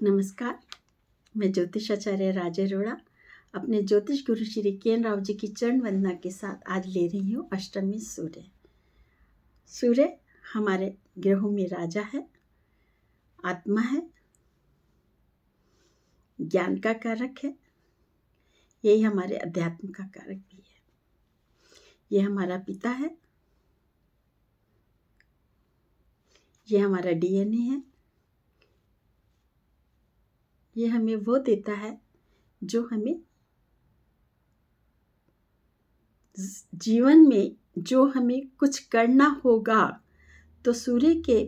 नमस्कार। मैं ज्योतिष आचार्य राजे अरोड़ा अपने ज्योतिष गुरु श्री केन राव जी की चरण वंदना के साथ आज ले रही हूँ अष्टमी सूर्य। सूर्य हमारे ग्रहों में राजा है, आत्मा है, ज्ञान का कारक है, यही हमारे अध्यात्म का कारक भी है। ये हमारा पिता है, ये हमारा डीएनए है। ये हमें वो देता है जो हमें जीवन में जो हमें कुछ करना होगा तो सूर्य के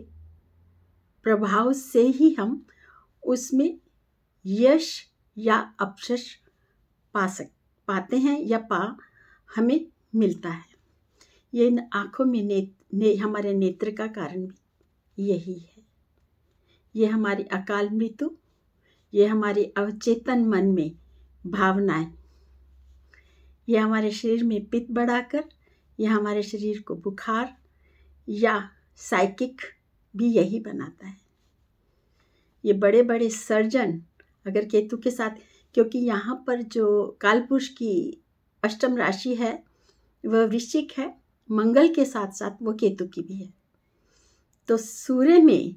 प्रभाव से ही हम उसमें यश या अपयश पाते हैं या हमें मिलता है। ये इन आँखों में हमारे नेत्र का कारण भी यही है। ये हमारी अकाल मृत्यु, ये हमारे अवचेतन मन में भावनाएं, ये हमारे शरीर में पित्त बढ़ाकर यह हमारे शरीर को बुखार या साइकिक भी यही बनाता है। ये बड़े बड़े सर्जन अगर केतु के साथ, क्योंकि यहाँ पर जो कालपुरुष की अष्टम राशि है वह वृश्चिक है, मंगल के साथ साथ वो केतु की भी है। तो सूर्य में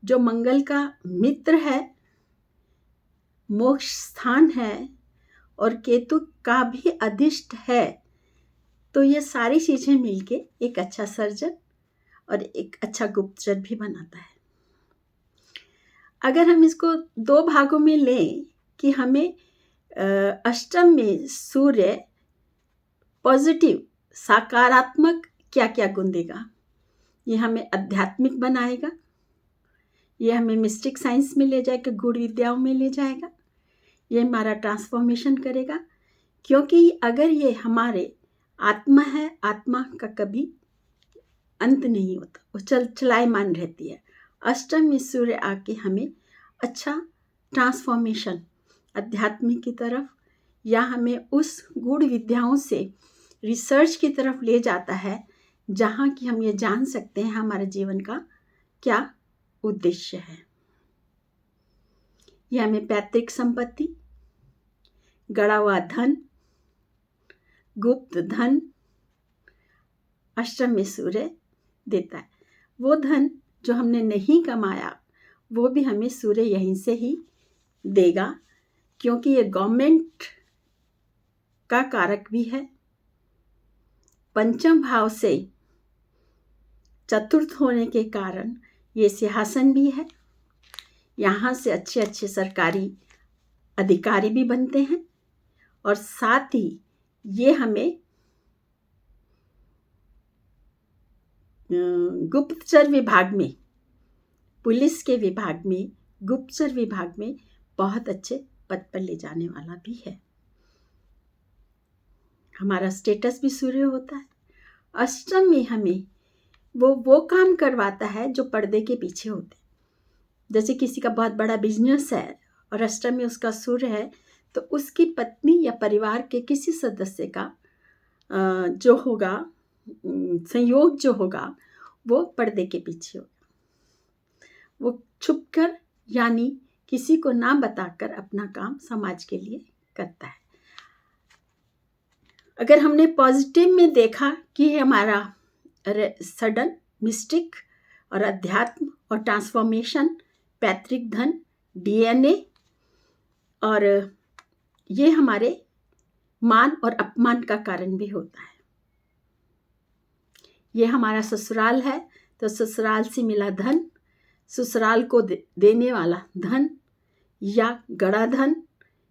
जो मंगल का मित्र है, मोक्ष स्थान है और केतु का भी अधिष्ट है, तो ये सारी चीज़ें मिलके एक अच्छा सर्जन और एक अच्छा गुप्तचर भी बनाता है। अगर हम इसको दो भागों में लें कि हमें अष्टम में सूर्य पॉजिटिव सकारात्मक क्या क्या गुण देगा। ये हमें आध्यात्मिक बनाएगा, ये हमें मिस्टिक साइंस में ले जाएगा, गूढ़ विद्याओं में ले जाएगा, ये हमारा ट्रांसफॉर्मेशन करेगा। क्योंकि अगर ये हमारे आत्मा है, आत्मा का कभी अंत नहीं होता, वो चलायमान रहती है। अष्टम में सूर्य आके हमें अच्छा ट्रांसफॉर्मेशन अध्यात्म की तरफ या हमें उस गूढ़ विद्याओं से रिसर्च की तरफ ले जाता है, जहाँ कि हम ये जान सकते हैं हमारे जीवन का क्या उद्देश्य है। यह हमें पैतृक संपत्ति, गड़ा हुआ धन, गुप्त धन अष्टम में सूर्य देता है। वो धन जो हमने नहीं कमाया वो भी हमें सूर्य यहीं से ही देगा, क्योंकि ये गवर्नमेंट का कारक भी है। पंचम भाव से चतुर्थ होने के कारण ये सिंहासन भी है। यहाँ से अच्छे अच्छे सरकारी अधिकारी भी बनते हैं और साथ ही ये हमें गुप्तचर विभाग में, पुलिस के विभाग में, गुप्तचर विभाग में बहुत अच्छे पद पर ले जाने वाला भी है। हमारा स्टेटस भी सूर्य होता है। अष्टम में हमें वो काम करवाता है जो पर्दे के पीछे होते हैं। जैसे किसी का बहुत बड़ा बिजनेस है और अष्टम में उसका सूर्य है, तो उसकी पत्नी या परिवार के किसी सदस्य का जो होगा संयोग जो होगा वो पर्दे के पीछे होगा। वो छुपकर यानी किसी को ना बताकर अपना काम समाज के लिए करता है। अगर हमने पॉजिटिव में देखा कि हमारा सडन मिस्टिक और अध्यात्म और ट्रांसफॉर्मेशन, पैतृक धन, डीएनए, और ये हमारे मान और अपमान का कारण भी होता है। ये हमारा ससुराल है, तो ससुराल से मिला धन, ससुराल को देने वाला धन या गड़ा धन,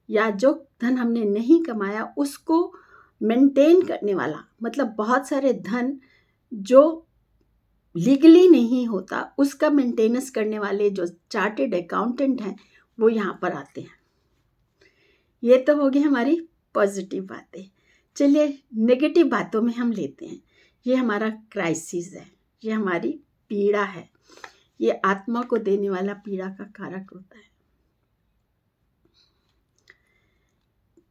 या जो धन हमने नहीं कमाया उसको मेंटेन करने वाला, मतलब बहुत सारे धन जो लीगली नहीं होता उसका मेंटेनेंस करने वाले जो चार्टेड अकाउंटेंट हैं वो यहाँ पर आते हैं। ये तो होगी हमारी पॉजिटिव बातें। चलिए नेगेटिव बातों में हम लेते हैं। ये हमारा क्राइसिस है, ये हमारी पीड़ा है, ये आत्मा को देने वाला पीड़ा का कारक होता है।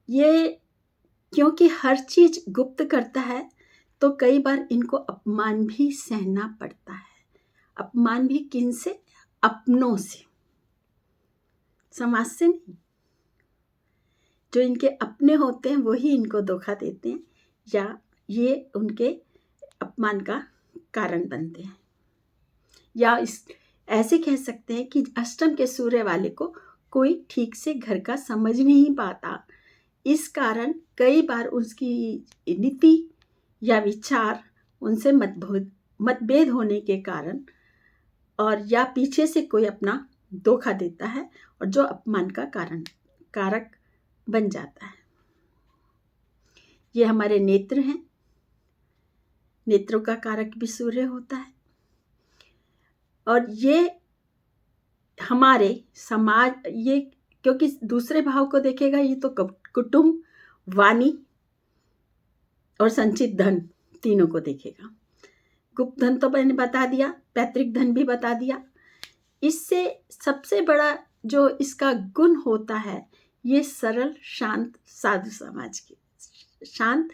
ये क्योंकि हर चीज गुप्त करता है तो कई बार इनको अपमान भी सहना पड़ता है। अपमान भी किन से? अपनों से। समाज से नहीं। जो इनके अपने होते हैं वही इनको धोखा देते हैं या ये उनके अपमान का कारण बनते हैं। या ऐसे कह सकते हैं कि अष्टम के सूर्य वाले को कोई ठीक से घर का समझ नहीं पाता। इस कारण कई बार उसकी नीति या विचार उनसे मतभेद होने के कारण और या पीछे से कोई अपना धोखा देता है और जो अपमान का कारक बन जाता है। ये हमारे नेत्र हैं। नेत्रों का कारक भी सूर्य होता है और ये हमारे समाज, ये क्योंकि दूसरे भाव को देखेगा, ये तो कुटुंब, वाणी और संचित धन तीनों को देखेगा। गुप्त धन तो मैंने बता दिया, पैतृक धन भी बता दिया। इससे सबसे बड़ा जो इसका गुण होता है, ये सरल शांत साधु समाज के शांत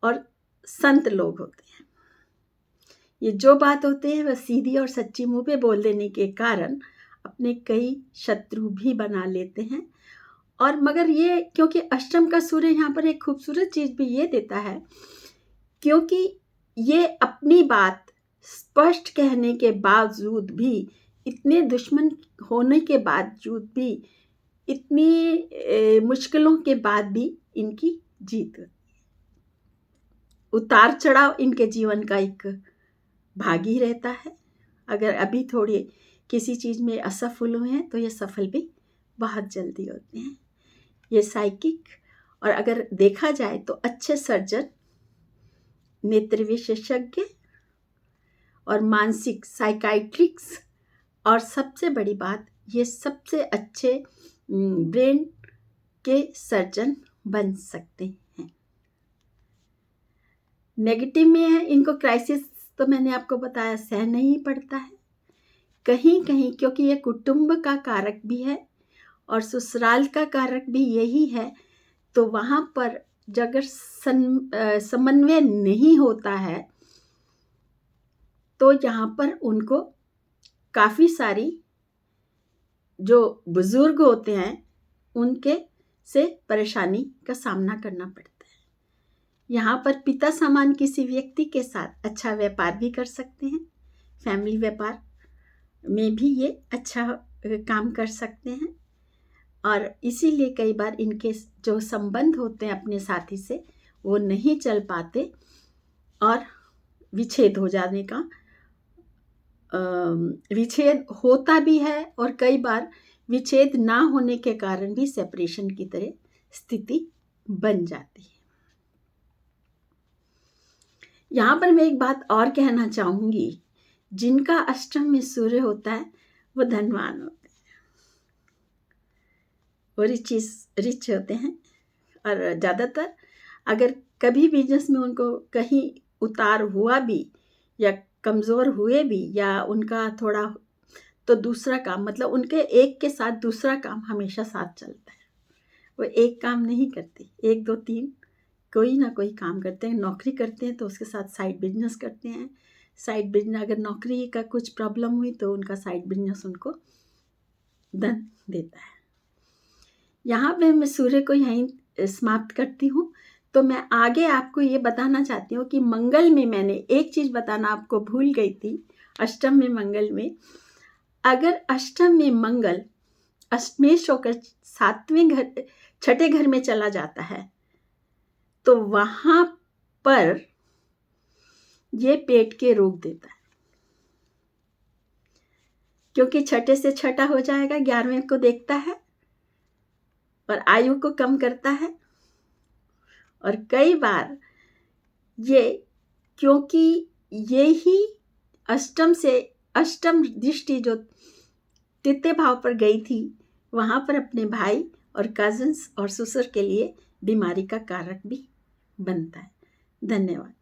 और संत लोग होते हैं। ये जो बात होते हैं वह सीधी और सच्ची मुंह पे बोल देने के कारण अपने कई शत्रु भी बना लेते हैं। और मगर ये क्योंकि अष्टम का सूर्य यहाँ पर एक खूबसूरत चीज़ भी ये देता है, क्योंकि ये अपनी बात स्पष्ट कहने के बावजूद भी, इतने दुश्मन होने के बावजूद भी, इतनी मुश्किलों के बाद भी इनकी जीत होती है। उतार चढ़ाव इनके जीवन का एक भाग ही रहता है। अगर अभी थोड़ी किसी चीज़ में असफल हुए हैं तो ये सफल भी बहुत जल्दी होते हैं। ये साइकिक और अगर देखा जाए तो अच्छे सर्जन, नेत्र विशेषज्ञ और मानसिक साइकाइट्रिक्स, और सबसे बड़ी बात ये सबसे अच्छे ब्रेन के सर्जन बन सकते हैं। नेगेटिव में है, इनको क्राइसिस तो मैंने आपको बताया सह नहीं पड़ता है कहीं कहीं, क्योंकि ये कुटुंब का कारक भी है और ससुराल का कारक भी यही है। तो वहाँ पर अगर समन्वय नहीं होता है तो यहाँ पर उनको काफ़ी सारी जो बुजुर्ग होते हैं उनके से परेशानी का सामना करना पड़ता है। यहाँ पर पिता समान किसी व्यक्ति के साथ अच्छा व्यापार भी कर सकते हैं। फैमिली व्यापार में भी ये अच्छा काम कर सकते हैं और इसीलिए कई बार इनके जो संबंध होते हैं अपने साथी से वो नहीं चल पाते और विच्छेद हो जाने का विच्छेद होता भी है और कई बार विच्छेद ना होने के कारण भी सेपरेशन की तरह स्थिति बन जाती है। यहाँ पर मैं एक बात और कहना चाहूँगी, जिनका अष्टम में सूर्य होता है वो धनवान होते हैं, वो रिच होते हैं। और ज़्यादातर अगर कभी बिजनेस में उनको कहीं उतार हुआ भी या कमज़ोर हुए भी या उनका थोड़ा, तो दूसरा काम, मतलब उनके एक के साथ दूसरा काम हमेशा साथ चलता है। वो एक काम नहीं करते, 1 2 3 कोई ना कोई काम करते हैं। नौकरी करते हैं तो उसके साथ साइड बिजनेस करते हैं। साइड बिजनेस, अगर नौकरी का कुछ प्रॉब्लम हुई तो उनका साइड बिजनेस उनको धन देता है। यहाँ पे मैं सूर्य को यहीं समाप्त करती हूँ। तो मैं आगे आपको ये बताना चाहती हूँ कि मंगल में मैंने एक चीज़ बताना आपको भूल गई थी। अष्टम में मंगल में, अगर अष्टम में मंगल अष्टमेश होकर 6ठे घर में चला जाता है तो वहाँ पर ये पेट के रोग देता है, क्योंकि 6ठे से 6ठा हो जाएगा, 11वें को देखता है और आयु को कम करता है। और कई बार ये, क्योंकि ये ही अष्टम दृष्टि जो तृतीय भाव पर गई थी, वहाँ पर अपने भाई और कजिन्स और ससुर के लिए बीमारी का कारक भी बनता है। धन्यवाद।